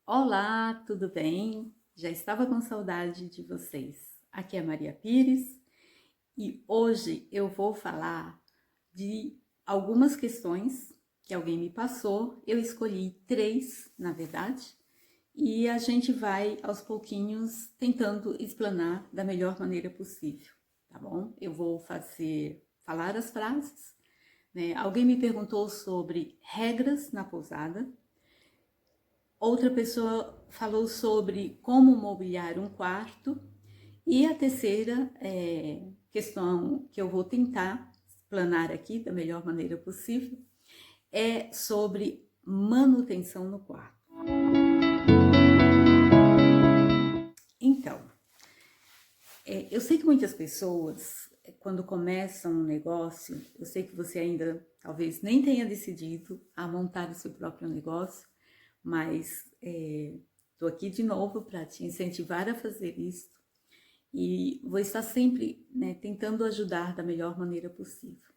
Olá, tudo bem? Já estava com saudade de vocês. Aqui é Maria Pires e hoje eu vou falar de algumas questões que alguém me passou. Eu escolhi três, na verdade, e a gente vai aos pouquinhos tentando explanar da melhor maneira possível, tá bom? Eu vou falar as frases, né? Alguém me perguntou sobre regras na pousada. Outra pessoa falou sobre como mobiliar um quarto. E a terceira questão que eu vou tentar explanar aqui da melhor maneira possível é sobre manutenção no quarto. Então, eu sei que muitas pessoas, quando começam um negócio, eu sei que você ainda talvez nem tenha decidido a montar o seu próprio negócio, mas estou aqui de novo para te incentivar a fazer isso e vou estar sempre, né, tentando ajudar da melhor maneira possível.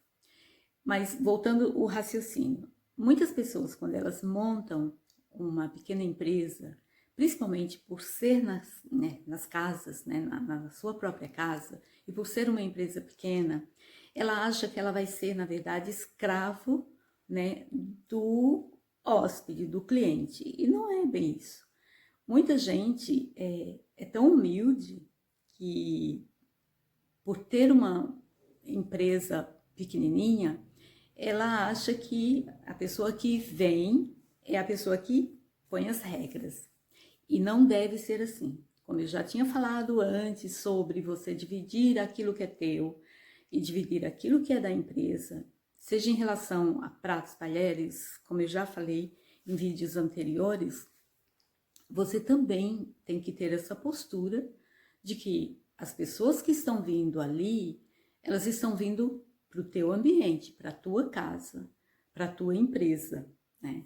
Mas voltando ao raciocínio, muitas pessoas, quando elas montam uma pequena empresa, principalmente por ser nas casas, né, na sua própria casa, e por ser uma empresa pequena, ela acha que ela vai ser, na verdade, escravo, né, do hóspede, do cliente. E não é bem isso. Muita gente é tão humilde que, por ter uma empresa pequenininha, ela acha que a pessoa que vem é a pessoa que põe as regras. E não deve ser assim. Como eu já tinha falado antes sobre você dividir aquilo que é teu e dividir aquilo que é da empresa, seja em relação a pratos, talheres, como eu já falei em vídeos anteriores, você também tem que ter essa postura de que as pessoas que estão vindo ali, elas estão vindo para o teu ambiente, para a tua casa, para a tua empresa, né?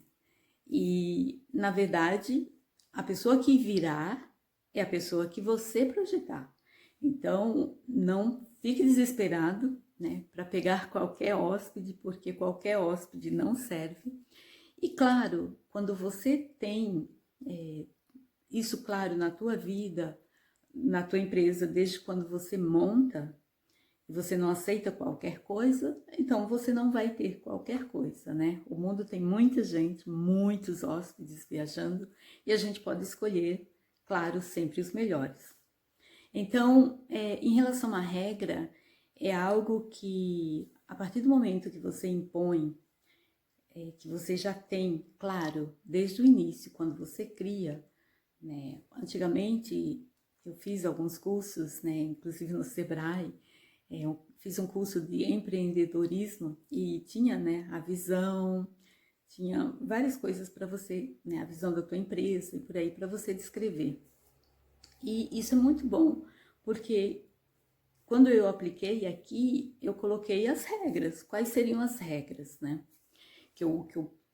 E, na verdade, a pessoa que virá é a pessoa que você projetar. Então, não fique desesperado, né, para pegar qualquer hóspede, porque qualquer hóspede não serve. E, claro, quando você tem isso claro na tua vida, na tua empresa, desde quando você monta, e você não aceita qualquer coisa, então você não vai ter qualquer coisa, né? O mundo tem muita gente, muitos hóspedes viajando, e a gente pode escolher, claro, sempre os melhores. Então, em relação à regra, é algo que, a partir do momento que você impõe, que você já tem, claro, desde o início, quando você cria, né? Antigamente eu fiz alguns cursos, né, inclusive no Sebrae, eu fiz um curso de empreendedorismo e tinha, né, a visão, tinha várias coisas para você, né, a visão da tua empresa e por aí para você descrever. E isso é muito bom, porque quando eu apliquei aqui, eu coloquei as regras, quais seriam as regras, né, que eu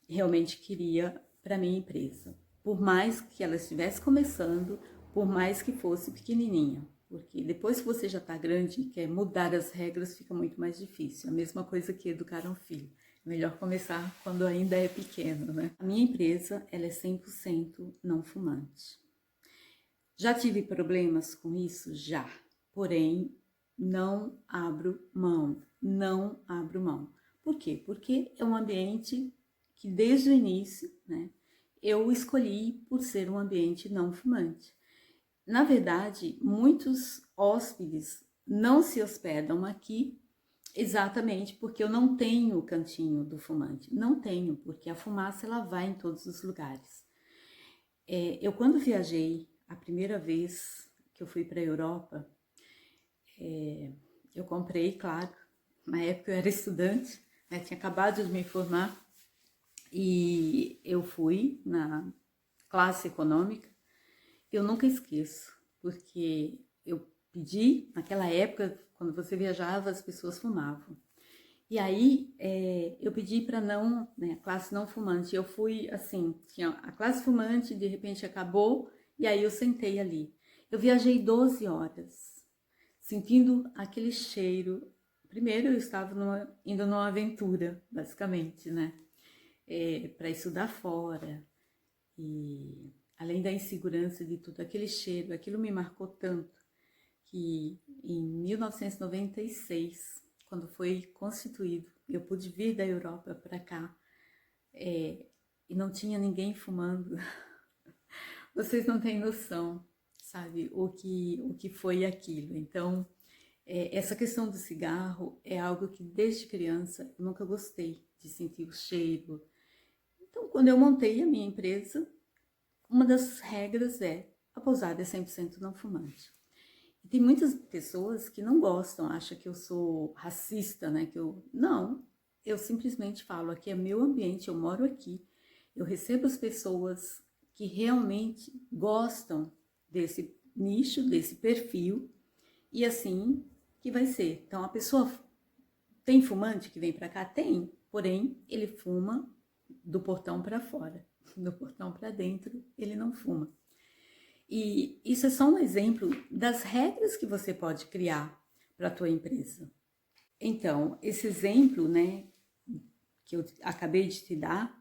realmente queria para minha empresa. Por mais que ela estivesse começando, por mais que fosse pequenininha. Porque depois que você já está grande e quer mudar as regras, fica muito mais difícil. A mesma coisa que educar um filho. Melhor começar quando ainda é pequeno, né? A minha empresa, ela é 100% não fumante. Já tive problemas com isso? Já. Porém, não abro mão. Não abro mão. Por quê? Porque é um ambiente que desde o início, né, eu escolhi por ser um ambiente não fumante. Na verdade, muitos hóspedes não se hospedam aqui exatamente porque eu não tenho o cantinho do fumante. Não tenho, porque a fumaça ela vai em todos os lugares. Eu quando viajei a primeira vez que eu fui para a Europa, eu comprei, claro, na época eu era estudante, né, tinha acabado de me formar, e eu fui na classe econômica. Eu nunca esqueço, porque eu pedi, naquela época, quando você viajava, as pessoas fumavam. E aí, eu pedi para não, né, classe não fumante. Eu fui assim, tinha a classe fumante, de repente acabou, e aí eu sentei ali. Eu viajei 12 horas, sentindo aquele cheiro. Primeiro eu estava indo numa aventura, basicamente, né? Para estudar fora. E além da insegurança de tudo, aquele cheiro, aquilo me marcou tanto que em 1996, quando foi constituído, eu pude vir da Europa para cá, e não tinha ninguém fumando. Vocês não têm noção, sabe, o que foi aquilo. Então, essa questão do cigarro é algo que desde criança eu nunca gostei de sentir o cheiro. Então, quando eu montei a minha empresa, uma das regras é a pousada é 100% não fumante. E tem muitas pessoas que não gostam, acham que eu sou racista, né? Não, eu simplesmente falo, aqui é meu ambiente, eu moro aqui, eu recebo as pessoas que realmente gostam desse nicho, desse perfil, e assim que vai ser. Então, a pessoa tem fumante que vem para cá? Tem, porém, ele fuma do portão para fora, do portão para dentro, ele não fuma. E isso é só um exemplo das regras que você pode criar para a tua empresa. Então, esse exemplo, né, que eu acabei de te dar,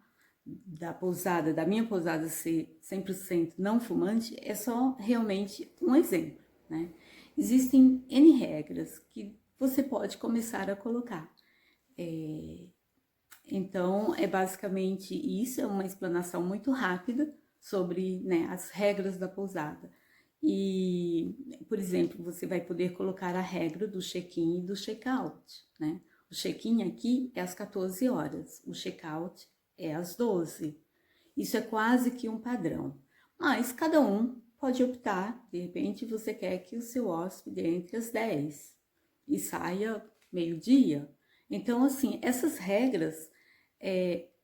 da minha pousada ser 100% não fumante, é só realmente um exemplo, né? Existem N regras que você pode começar a colocar. Então, é basicamente isso, é uma explanação muito rápida sobre, né, as regras da pousada. E, por exemplo, você vai poder colocar a regra do check-in e do check-out, né? O check-in aqui é às 14 horas, o check-out é às 12. Isso é quase que um padrão, mas cada um pode optar, de repente você quer que o seu hóspede entre às 10 e saia meio-dia. Então, assim, essas regras,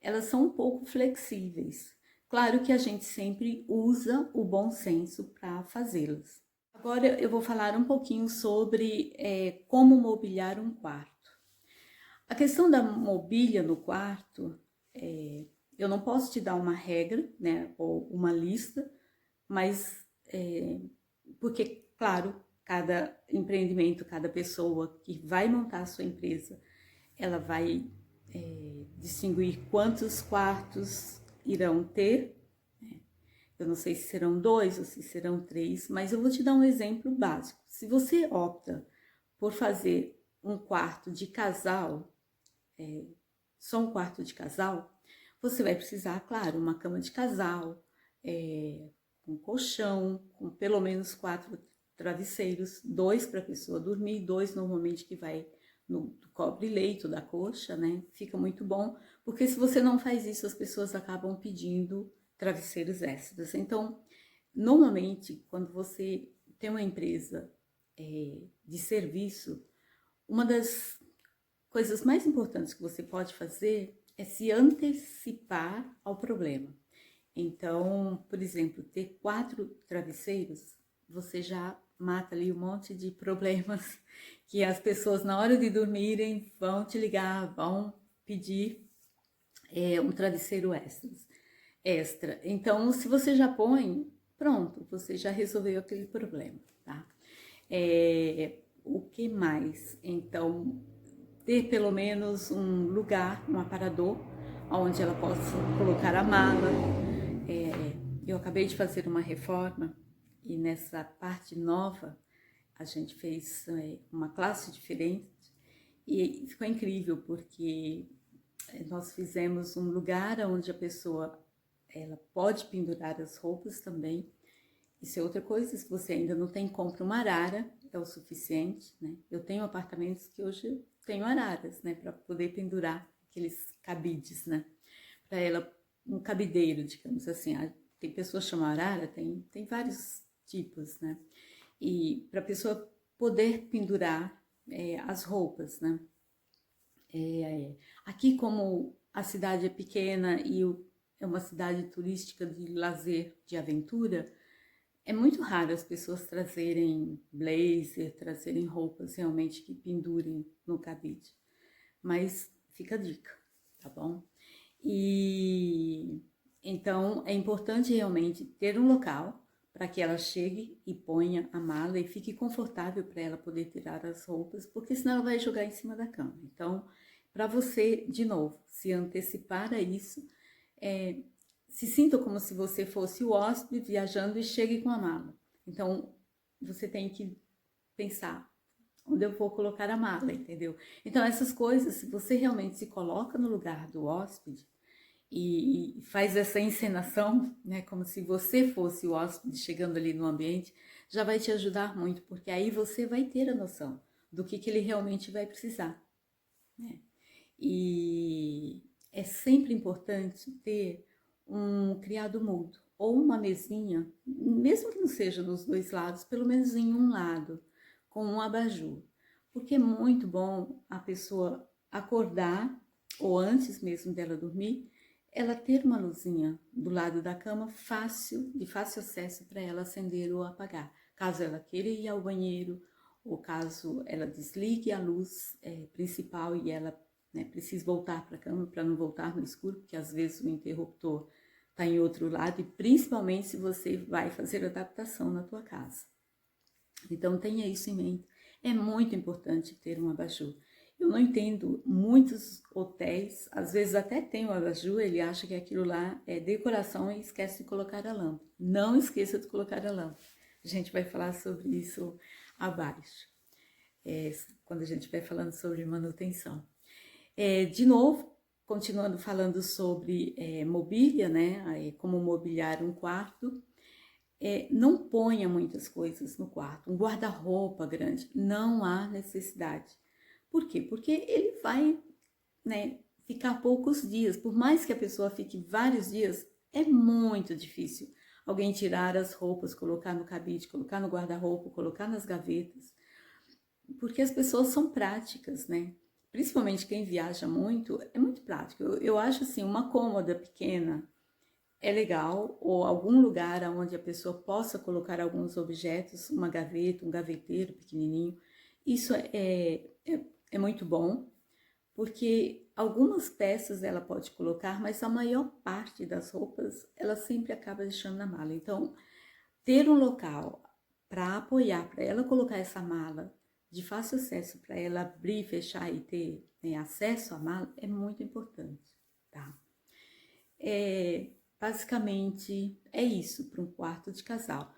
elas são um pouco flexíveis. Claro que a gente sempre usa o bom senso para fazê-las. Agora eu vou falar um pouquinho sobre como mobiliar um quarto. A questão da mobília no quarto, eu não posso te dar uma regra, né, ou uma lista, mas porque, claro, cada empreendimento, cada pessoa que vai montar a sua empresa, ela vai distinguir quantos quartos irão ter. Eu não sei se serão 2 ou se serão 3, mas eu vou te dar um exemplo básico. Se você opta por fazer um quarto de casal, só um quarto de casal, você vai precisar, claro, uma cama de casal, um colchão, com pelo menos 4 travesseiros, 2 para a pessoa dormir, 2 normalmente que vai no cobre-leito da coxa, né? Fica muito bom, porque se você não faz isso, as pessoas acabam pedindo travesseiros extras. Então, normalmente, quando você tem uma empresa de serviço, uma das coisas mais importantes que você pode fazer é se antecipar ao problema. Então, por exemplo, ter 4 travesseiros, você já mata ali um monte de problemas que as pessoas na hora de dormirem vão te ligar, vão pedir um travesseiro extra. Então, se você já põe, pronto, você já resolveu aquele problema, tá? O que mais? Então, ter pelo menos um lugar, um aparador, onde ela possa colocar a mala. Eu acabei de fazer uma reforma e nessa parte nova a gente fez uma classe diferente e ficou incrível porque nós fizemos um lugar onde a pessoa ela pode pendurar as roupas também. Isso é outra coisa, se você ainda não tem, compra uma arara, é o suficiente, né? Eu tenho apartamentos que hoje tenho araras, né, para poder pendurar aqueles cabides, né? Para ela, um cabideiro, digamos assim. Tem pessoas que chamam arara, tem vários tipos, né? E para a pessoa poder pendurar as roupas, né? Aqui, como a cidade é pequena e é uma cidade turística de lazer, de aventura, é muito raro as pessoas trazerem blazer, trazerem roupas realmente que pendurem no cabide. Mas fica a dica, tá bom? E então é importante realmente ter um local para que ela chegue e ponha a mala e fique confortável para ela poder tirar as roupas, porque senão ela vai jogar em cima da cama. Então, para você, de novo, se antecipar a isso, se sinta como se você fosse o hóspede viajando e chegue com a mala. Então, você tem que pensar onde eu vou colocar a mala, entendeu? Então, essas coisas, se você realmente se coloca no lugar do hóspede e faz essa encenação, né, como se você fosse o hóspede chegando ali no ambiente, já vai te ajudar muito, porque aí você vai ter a noção do que ele realmente vai precisar, né? E é sempre importante ter um criado mudo ou uma mesinha, mesmo que não seja nos dois lados, pelo menos em um lado, com um abajur. Porque é muito bom a pessoa acordar, ou antes mesmo dela dormir, ela ter uma luzinha do lado da cama fácil, de fácil acesso para ela acender ou apagar. Caso ela queira ir ao banheiro, ou caso ela desligue a luz principal e ela, né, precisa voltar para a cama para não voltar no escuro, porque às vezes o interruptor está em outro lado, e principalmente se você vai fazer adaptação na tua casa. Então tenha isso em mente. É muito importante ter um abajur. Eu não entendo, muitos hotéis, às vezes até tem o abajur, ele acha que aquilo lá é decoração e esquece de colocar a lâmpada. Não esqueça de colocar a lâmpada. A gente vai falar sobre isso abaixo, quando a gente vai falando sobre manutenção. De novo, continuando falando sobre mobília, né? Como mobiliar um quarto. Não ponha muitas coisas no quarto. Um guarda-roupa grande, não há necessidade. Por quê? Porque ele vai, né, ficar poucos dias. Por mais que a pessoa fique vários dias, é muito difícil alguém tirar as roupas, colocar no cabide, colocar no guarda-roupa, colocar nas gavetas. Porque as pessoas são práticas, né? Principalmente quem viaja muito, é muito prático. Eu acho assim, uma cômoda pequena é legal, ou algum lugar onde a pessoa possa colocar alguns objetos, uma gaveta, um gaveteiro pequenininho. Isso é muito bom, porque algumas peças ela pode colocar, mas a maior parte das roupas ela sempre acaba deixando na mala. Então, ter um local para apoiar, para ela colocar essa mala de fácil acesso, para ela abrir, fechar e ter, né, acesso à mala, é muito importante, tá? Basicamente é isso para um quarto de casal.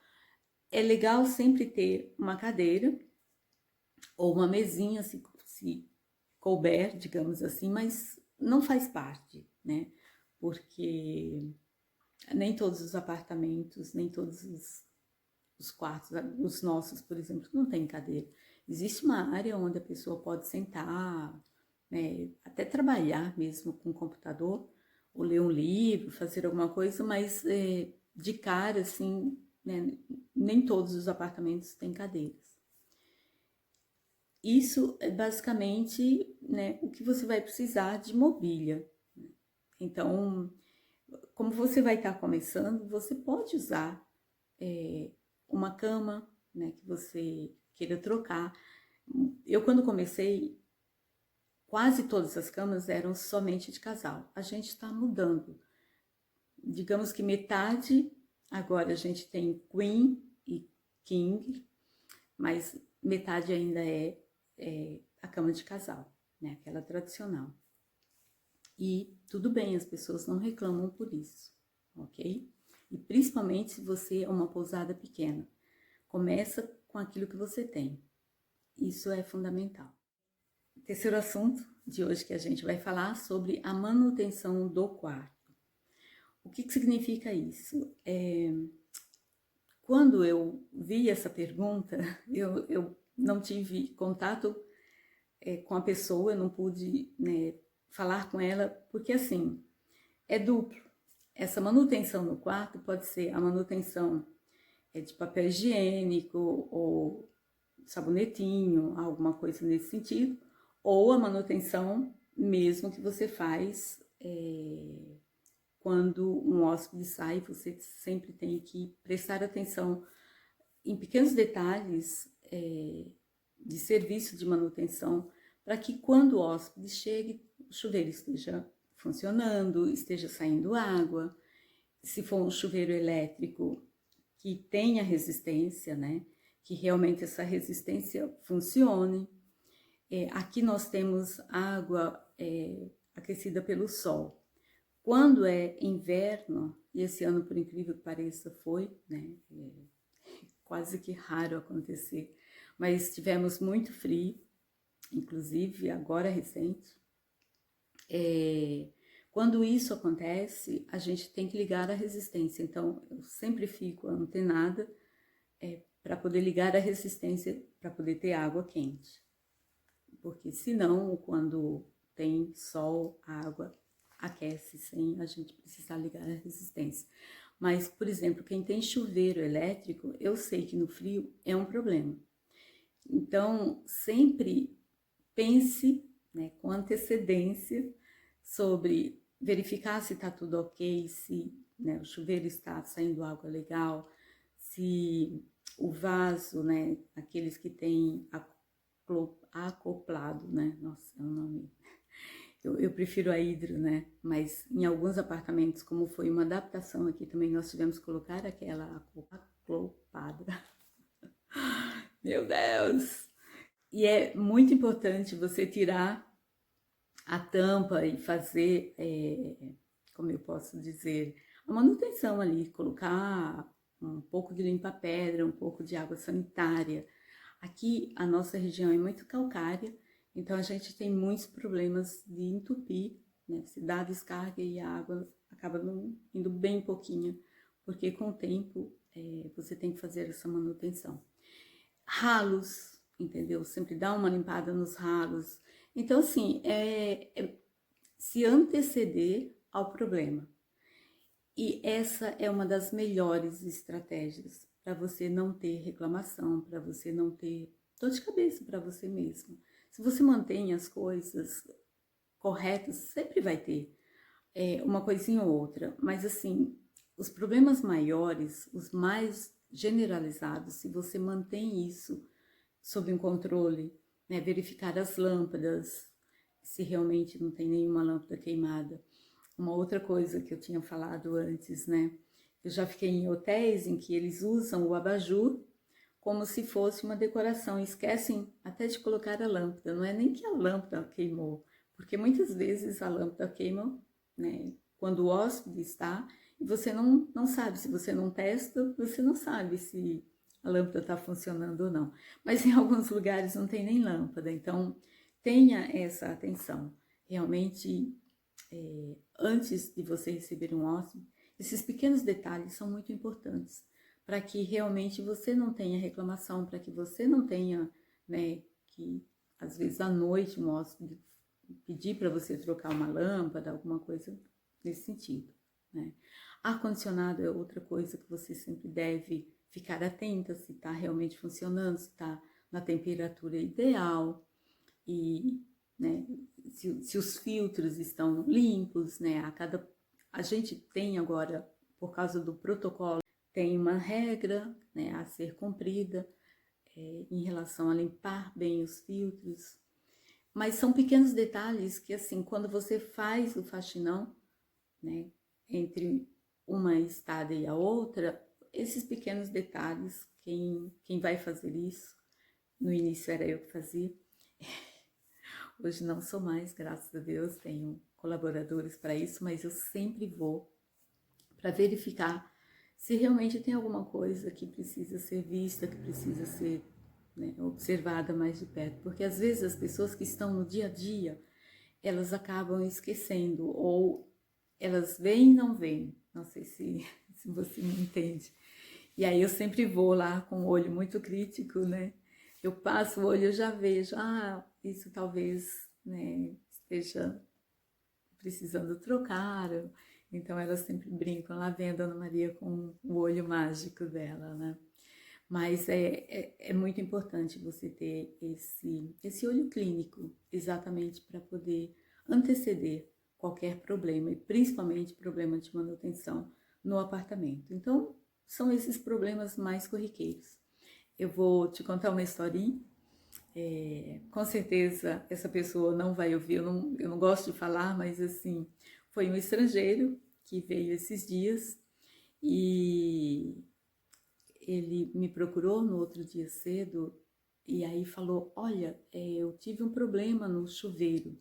É legal sempre ter uma cadeira ou uma mesinha, se couber, digamos assim, mas não faz parte, né? Porque nem todos os apartamentos, nem todos os quartos, os nossos, por exemplo, não tem cadeira. Existe uma área onde a pessoa pode sentar, né, até trabalhar mesmo com o computador, ou ler um livro, fazer alguma coisa, mas de cara, assim, né, nem todos os apartamentos têm cadeiras. Isso é basicamente, né, o que você vai precisar de mobília. Então, como você vai estar começando, você pode usar uma cama, né, que você queira trocar. Eu, quando comecei, quase todas as camas eram somente de casal. A gente está mudando. Digamos que metade, agora a gente tem Queen e King, mas metade ainda é a cama de casal, né, aquela tradicional. E tudo bem, as pessoas não reclamam por isso, ok? E principalmente se você é uma pousada pequena. Começa com aquilo que você tem. Isso é fundamental. Terceiro assunto de hoje que a gente vai falar sobre a manutenção do quarto. O que significa isso? Quando eu vi essa pergunta, eu não tive contato com a pessoa, eu não pude, né, falar com ela, porque assim, é duplo. Essa manutenção no quarto pode ser a manutenção de papel higiênico ou sabonetinho, alguma coisa nesse sentido, ou a manutenção mesmo que você faz quando um hóspede sai, você sempre tem que prestar atenção em pequenos detalhes de serviço de manutenção, para que quando o hóspede chegue, o chuveiro esteja funcionando, esteja saindo água. Se for um chuveiro elétrico, que tenha resistência, né? Que realmente essa resistência funcione. Aqui nós temos água aquecida pelo sol. Quando é inverno, e esse ano, por incrível que pareça, foi, né? Quase que raro acontecer, mas tivemos muito frio, inclusive agora recente. Quando isso acontece, a gente tem que ligar a resistência. Então, eu sempre fico antenada para poder ligar a resistência para poder ter água quente. Porque senão, quando tem sol, a água aquece sem a gente precisar ligar a resistência. Mas, por exemplo, quem tem chuveiro elétrico, eu sei que no frio é um problema. Então, sempre pense, né, com antecedência sobre verificar se está tudo ok, se, né, o chuveiro está saindo água legal, se o vaso, né, aqueles que tem acoplado, né, nossa, é um nome, eu prefiro a hidro, né, mas em alguns apartamentos, como foi uma adaptação aqui também, nós tivemos que colocar aquela acoplada. Meu Deus! E é muito importante você tirar a tampa e fazer, como eu posso dizer, a manutenção ali, colocar um pouco de limpa-pedra, um pouco de água sanitária. Aqui a nossa região é muito calcária, então a gente tem muitos problemas de entupir, né? Se dá descarga e a água acaba indo bem pouquinho, porque com o tempo você tem que fazer essa manutenção. Ralos, entendeu? Sempre dá uma limpada nos ralos. Então, assim, se anteceder ao problema. E essa é uma das melhores estratégias para você não ter reclamação, para você não ter dor de cabeça para você mesmo. Se você mantém as coisas corretas, sempre vai ter uma coisinha ou outra, mas assim, os problemas maiores, os mais generalizados, se você mantém isso sob um controle, né, verificar as lâmpadas, se realmente não tem nenhuma lâmpada queimada. Uma outra coisa que eu tinha falado antes, né, eu já fiquei em hotéis em que eles usam o abajur como se fosse uma decoração, esquecem até de colocar a lâmpada, não é nem que a lâmpada queimou, porque muitas vezes a lâmpada queima, né, quando o hóspede está, e você não sabe, se você não testa, você não sabe se a lâmpada está funcionando ou não. Mas em alguns lugares não tem nem lâmpada, então tenha essa atenção. Realmente, antes de você receber um hóspede, esses pequenos detalhes são muito importantes para que realmente você não tenha reclamação, para que você não tenha, né, que às vezes à noite um hóspede pedir para você trocar uma lâmpada, alguma coisa nesse sentido, né. Ar-condicionado é outra coisa que você sempre deve ficar atenta, se está realmente funcionando, se está na temperatura ideal e, né, se os filtros estão limpos, né, a gente tem agora, por causa do protocolo, tem uma regra, né, a ser cumprida em relação a limpar bem os filtros, mas são pequenos detalhes que, assim, quando você faz o faxinão, né, entre uma estada e a outra, esses pequenos detalhes, quem vai fazer isso, no início era eu que fazia, hoje não sou mais, graças a Deus, tenho colaboradores para isso, mas eu sempre vou para verificar se realmente tem alguma coisa que precisa ser vista, que precisa ser, né, observada mais de perto, porque às vezes as pessoas que estão no dia a dia, elas acabam esquecendo, ou elas veem e não veem, não sei se você me entende. E aí eu sempre vou lá com o olho muito crítico, né? Eu passo o olho, eu já vejo, isso talvez, né, esteja precisando trocar. Então elas sempre brincam lá, vem a Dona Maria com o olho mágico dela, né? Mas é muito importante você ter esse olho clínico, exatamente para poder anteceder qualquer problema, e principalmente problema de manutenção no apartamento. Então, são esses problemas mais corriqueiros. Eu vou te contar uma historinha. Com certeza essa pessoa não vai ouvir, eu não gosto de falar, mas assim, foi um estrangeiro que veio esses dias e ele me procurou no outro dia cedo e aí falou, olha, eu tive um problema no chuveiro.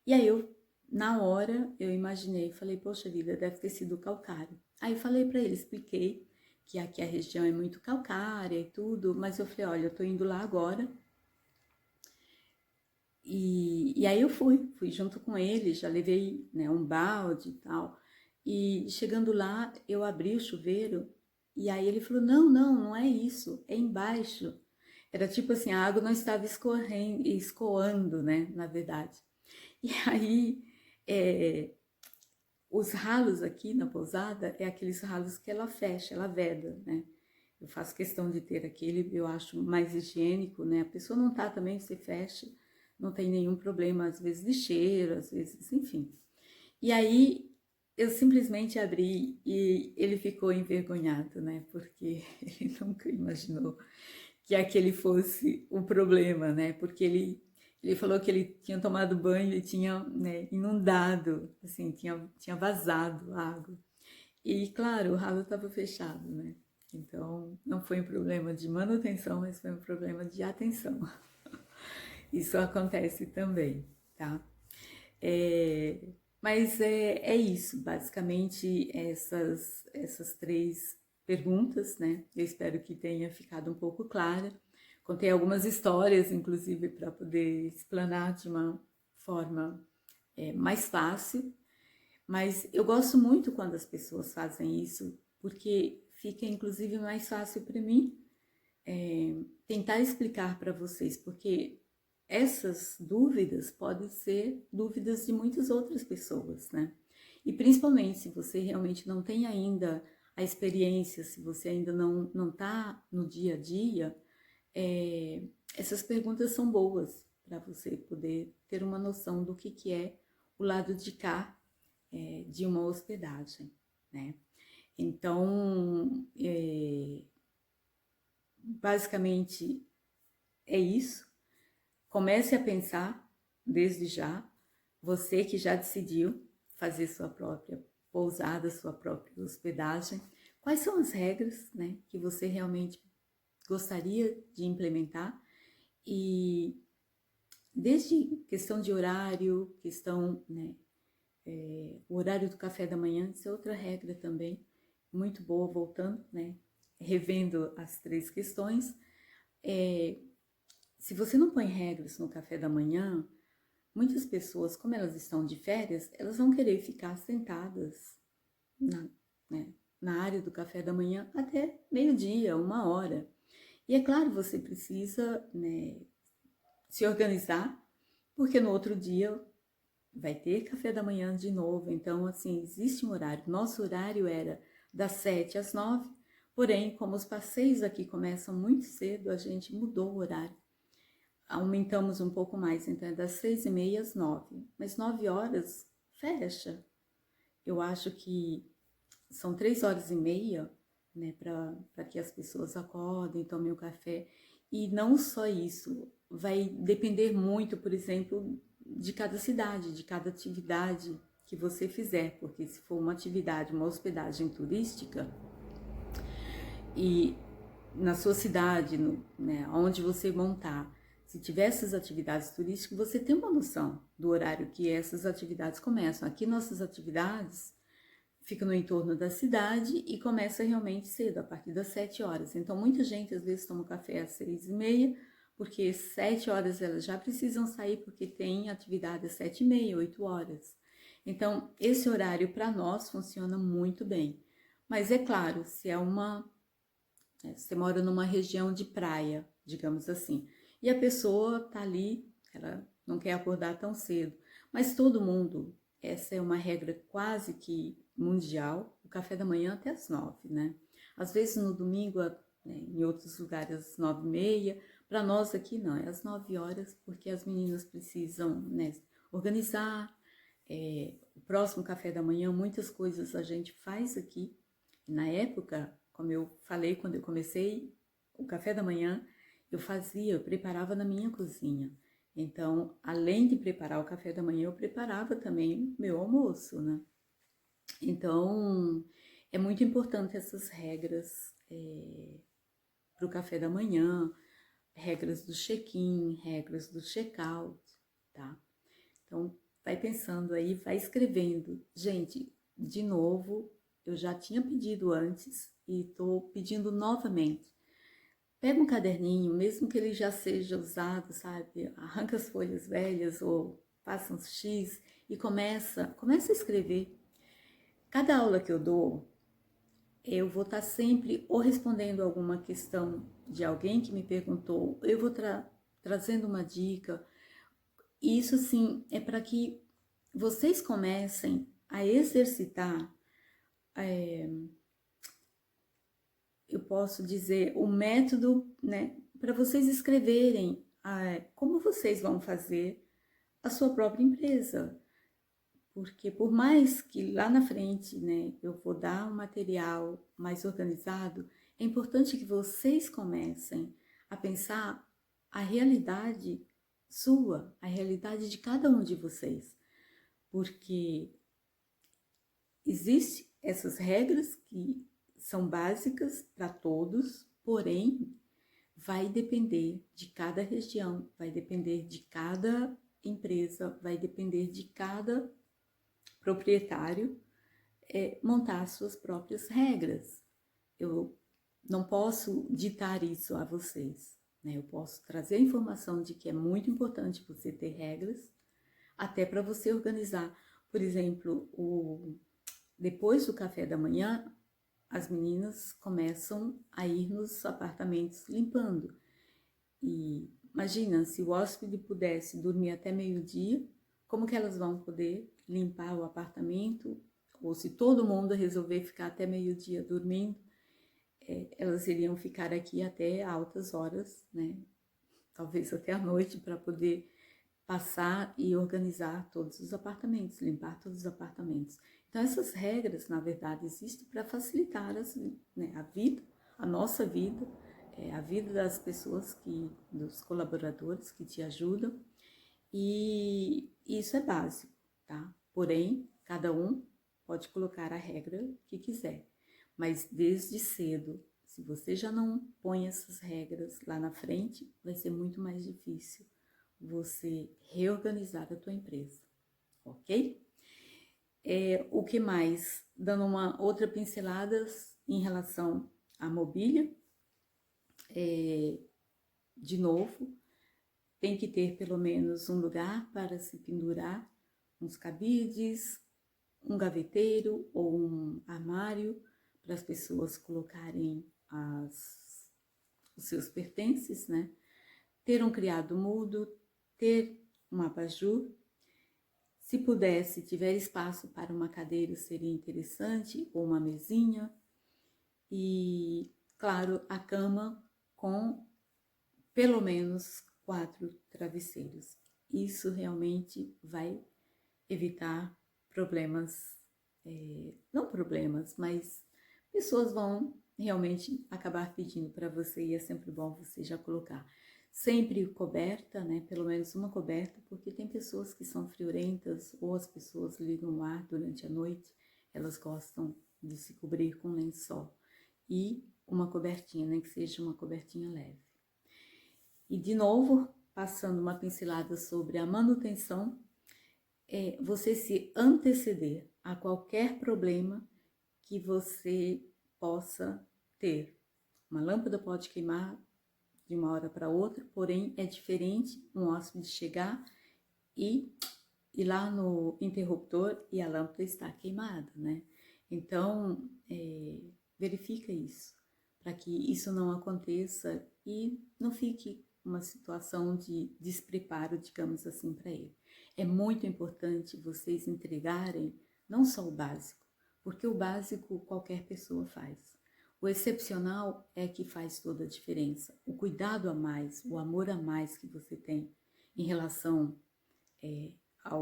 E aí eu Na hora eu imaginei, falei, poxa vida, deve ter sido calcário. Aí falei para ele, expliquei que aqui a região é muito calcária e tudo, mas eu falei, olha, eu tô indo lá agora. E aí eu fui junto com ele, já levei, né, um balde e tal. E chegando lá, eu abri o chuveiro e aí ele falou, não, não, não é isso, é embaixo. Era tipo assim, a água não estava escorrendo, escoando, né, na verdade. E aí, é, os ralos aqui na pousada é aqueles ralos que ela fecha, ela veda, né? Eu faço questão de ter aquele, eu acho mais higiênico, né? A pessoa não tá também, você fecha, não tem nenhum problema, às vezes de cheiro, às vezes, enfim. E aí eu simplesmente abri e ele ficou envergonhado, né? Porque ele nunca imaginou que aquele fosse o problema, né? Porque ele falou que ele tinha tomado banho e tinha, né, inundado, assim, tinha vazado água. E, claro, o ralo estava fechado, né? Então, não foi um problema de manutenção, mas foi um problema de atenção. Isso acontece também, tá? É, mas é isso, basicamente essas três perguntas, né? Eu espero que tenha ficado um pouco clara. Contei algumas histórias, inclusive, para poder explanar de uma forma mais fácil, mas eu gosto muito quando as pessoas fazem isso, porque fica inclusive mais fácil para mim tentar explicar para vocês, porque essas dúvidas podem ser dúvidas de muitas outras pessoas, né? E principalmente se você realmente não tem ainda a experiência, se você ainda não está no dia a dia, essas perguntas são boas para você poder ter uma noção do que é o lado de cá de uma hospedagem, né? Então, basicamente é isso. Comece a pensar desde já, você que já decidiu fazer sua própria pousada, sua própria hospedagem, quais são as regras, né, que você realmente gostaria de implementar e desde questão de horário, questão, né, o horário do café da manhã, isso é outra regra também, muito boa, voltando, né, revendo as três questões. Se você não põe regras no café da manhã, muitas pessoas, como elas estão de férias, elas vão querer ficar sentadas na, né, na área do café da manhã até meio-dia, 1 hora. E é claro, você precisa, né, se organizar, porque no outro dia vai ter café da manhã de novo. Então, assim, existe um horário. Nosso horário era das 7 às 9, porém, como os passeios aqui começam muito cedo, a gente mudou o horário. Aumentamos um pouco mais, então é das 6h30 às 9. Mas 9 horas fecha. Eu acho que são 3 horas e meia, né, para que as pessoas acordem, tomem o café. E não só isso, vai depender muito, por exemplo, de cada cidade, de cada atividade que você fizer, porque se for uma atividade, uma hospedagem turística, e na sua cidade, né, onde você montar, se tiver essas atividades turísticas, você tem uma noção do horário que essas atividades começam. Aqui nossas atividades ficam no entorno da cidade e começa realmente cedo, a partir das 7 horas. Então muita gente às vezes toma café às 6h30, porque 7 horas elas já precisam sair, porque tem atividade às 7h30, 8 horas. Então esse horário para nós funciona muito bem. Mas é claro, se é você mora numa região de praia, digamos assim, e a pessoa tá ali, ela não quer acordar tão cedo, mas todo mundo, essa é uma regra quase que mundial, o café da manhã até às 9, né? Às vezes no domingo, né, em outros lugares às 9h30, para nós aqui não, é às 9 horas, porque as meninas precisam, né, organizar o próximo café da manhã, muitas coisas a gente faz aqui. Na época, como eu falei, quando eu comecei o café da manhã, eu preparava na minha cozinha. Então, além de preparar o café da manhã, eu preparava também meu almoço, né? Então, é muito importante essas regras para o café da manhã, regras do check-in, regras do check-out, tá? Então, vai pensando aí, vai escrevendo. Gente, de novo, eu já tinha pedido antes e tô pedindo novamente. Pega um caderninho, mesmo que ele já seja usado, sabe? Arranca as folhas velhas ou faça um X e começa a escrever. Cada aula que eu dou, eu vou estar sempre ou respondendo alguma questão de alguém que me perguntou, eu vou trazendo uma dica. E isso, assim, é para que vocês comecem a exercitar, eu posso dizer, o método, né, para vocês escreverem como vocês vão fazer a sua própria empresa. Porque por mais que lá na frente, né, eu vou dar um material mais organizado, é importante que vocês comecem a pensar a realidade sua, a realidade de cada um de vocês. Porque existem essas regras que são básicas para todos, porém vai depender de cada região, vai depender de cada empresa, vai depender de cada proprietário montar suas próprias regras. Eu não posso ditar isso a vocês, né? Eu posso trazer a informação de que é muito importante você ter regras, até para você organizar. Por exemplo, depois do café da manhã, as meninas começam a ir nos apartamentos limpando. E imagina, se o hóspede pudesse dormir até meio-dia, como que elas vão poder limpar o apartamento? Ou se todo mundo resolver ficar até meio-dia dormindo, elas iriam ficar aqui até altas horas, né? Talvez até a noite, para poder passar e organizar todos os apartamentos, limpar todos os apartamentos. Então, essas regras, na verdade, existem para facilitar né, a vida, a nossa vida, a vida das pessoas, dos colaboradores que te ajudam, e isso é básico, tá? Porém, cada um pode colocar a regra que quiser, mas desde cedo, se você já não põe essas regras lá na frente, vai ser muito mais difícil você reorganizar a tua empresa, ok? O que mais? Dando uma outra pincelada em relação à mobília, de novo, tem que ter pelo menos um lugar para se pendurar, uns cabides, um gaveteiro ou um armário para as pessoas colocarem os seus pertences, né? Ter um criado mudo, ter um abajur. Se pudesse, tiver espaço para uma cadeira, seria interessante, ou uma mesinha. E, claro, a cama com pelo menos 4 travesseiros. Isso realmente vai evitar problemas, não problemas, mas pessoas vão realmente acabar pedindo para você e é sempre bom você já colocar. Sempre coberta, né? Pelo menos uma coberta, porque tem pessoas que são friorentas ou as pessoas ligam o ar durante a noite, elas gostam de se cobrir com lençol. E uma cobertinha, nem que seja uma cobertinha leve. E de novo, passando uma pincelada sobre a manutenção, você se anteceder a qualquer problema que você possa ter. Uma lâmpada pode queimar de uma hora para outra, porém é diferente um hóspede chegar e ir lá no interruptor e a lâmpada está queimada, né? Então, verifica isso, para que isso não aconteça e não fique uma situação de despreparo, digamos assim, para ele. É muito importante vocês entregarem não só o básico, porque o básico qualquer pessoa faz. O excepcional é que faz toda a diferença. O cuidado a mais, o amor a mais que você tem em relação à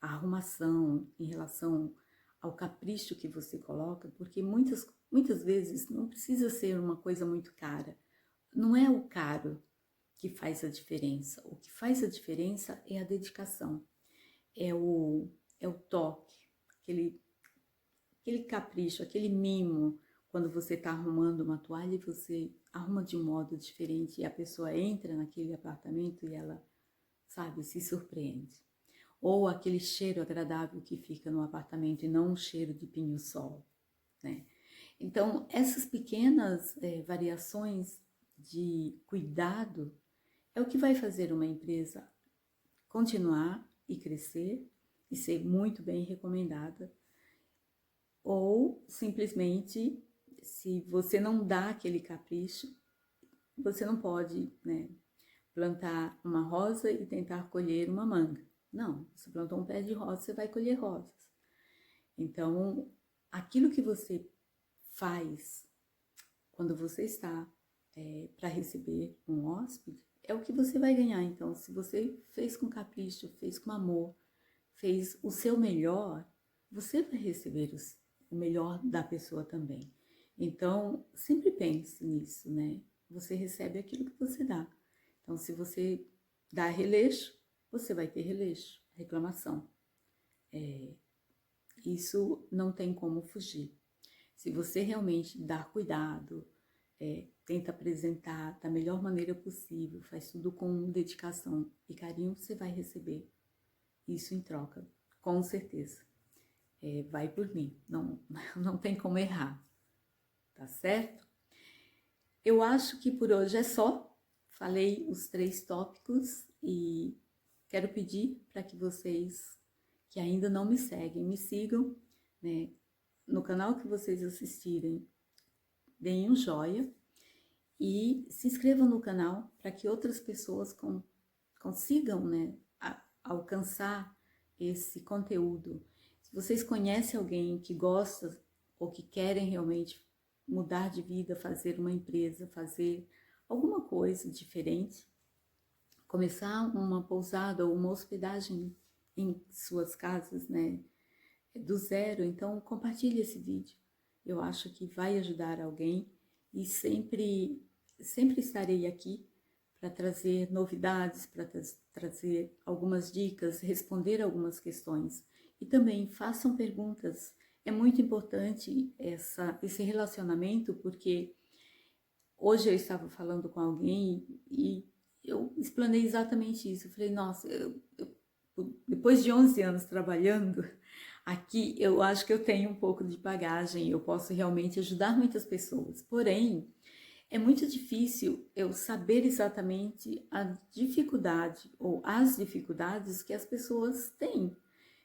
arrumação, em relação ao capricho que você coloca, porque muitas vezes não precisa ser uma coisa muito cara. Não é o caro que faz a diferença. O que faz a diferença é a dedicação, é o toque, aquele capricho, aquele mimo. Quando você está arrumando uma toalha e você arruma de um modo diferente e a pessoa entra naquele apartamento e ela, sabe, se surpreende. ou aquele cheiro agradável que fica no apartamento e não um cheiro de pinho-sol, né? Então, essas pequenas variações de cuidado é o que vai fazer uma empresa continuar e crescer e ser muito bem recomendada. Ou simplesmente, se você não dá aquele capricho, você não pode, né, plantar uma rosa e tentar colher uma manga. Não, você plantou um pé de rosa, você vai colher rosas. Então, aquilo que você faz quando você está para receber um hóspede, é o que você vai ganhar. Então, se você fez com capricho, fez com amor, fez o seu melhor, você vai receber o melhor da pessoa também. Então, sempre pense nisso, né? Você recebe aquilo que você dá. Então, se você dá releixo, você vai ter releixo, reclamação. Isso não tem como fugir. Se você realmente dá cuidado, tenta apresentar da melhor maneira possível, faz tudo com dedicação e carinho, você vai receber isso em troca, com certeza. Vai por mim, não tem como errar, tá certo? Eu acho que por hoje é só. Falei os 3 tópicos e quero pedir para que vocês que ainda não me seguem, me sigam, né? No canal que vocês assistirem, deem um joinha e se inscrevam no canal para que outras pessoas consigam, né, alcançar esse conteúdo. Se vocês conhecem alguém que gosta ou que querem realmente mudar de vida, fazer uma empresa, fazer alguma coisa diferente, começar uma pousada ou uma hospedagem em suas casas, né, do zero, então compartilhe esse vídeo. Eu acho que vai ajudar alguém e sempre estarei aqui para trazer novidades, para trazer algumas dicas, responder algumas questões. E também façam perguntas. É muito importante esse relacionamento, porque hoje eu estava falando com alguém e eu explanei exatamente isso. Eu falei, nossa, depois de 11 anos trabalhando aqui, eu acho que eu tenho um pouco de bagagem, eu posso realmente ajudar muitas pessoas. Porém, é muito difícil eu saber exatamente a dificuldade ou as dificuldades que as pessoas têm.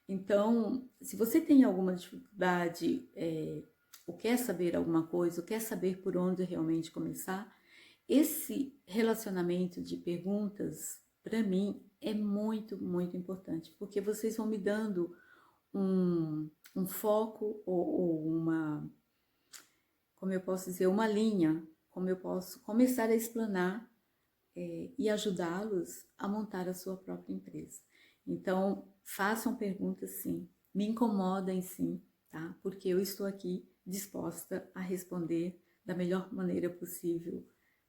Então, se você tem alguma dificuldade, ou quer saber alguma coisa, ou quer saber por onde realmente começar, esse relacionamento de perguntas, para mim, é muito, muito importante, porque vocês vão me dando um foco ou uma, como eu posso dizer, uma linha, como eu posso começar a explanar e ajudá-los a montar a sua própria empresa. Então, façam perguntas sim, me incomodem sim, tá? Porque eu estou aqui disposta a responder da melhor maneira possível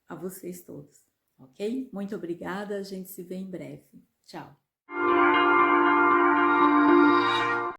a vocês todos, ok? Muito obrigada, a gente se vê em breve. Tchau!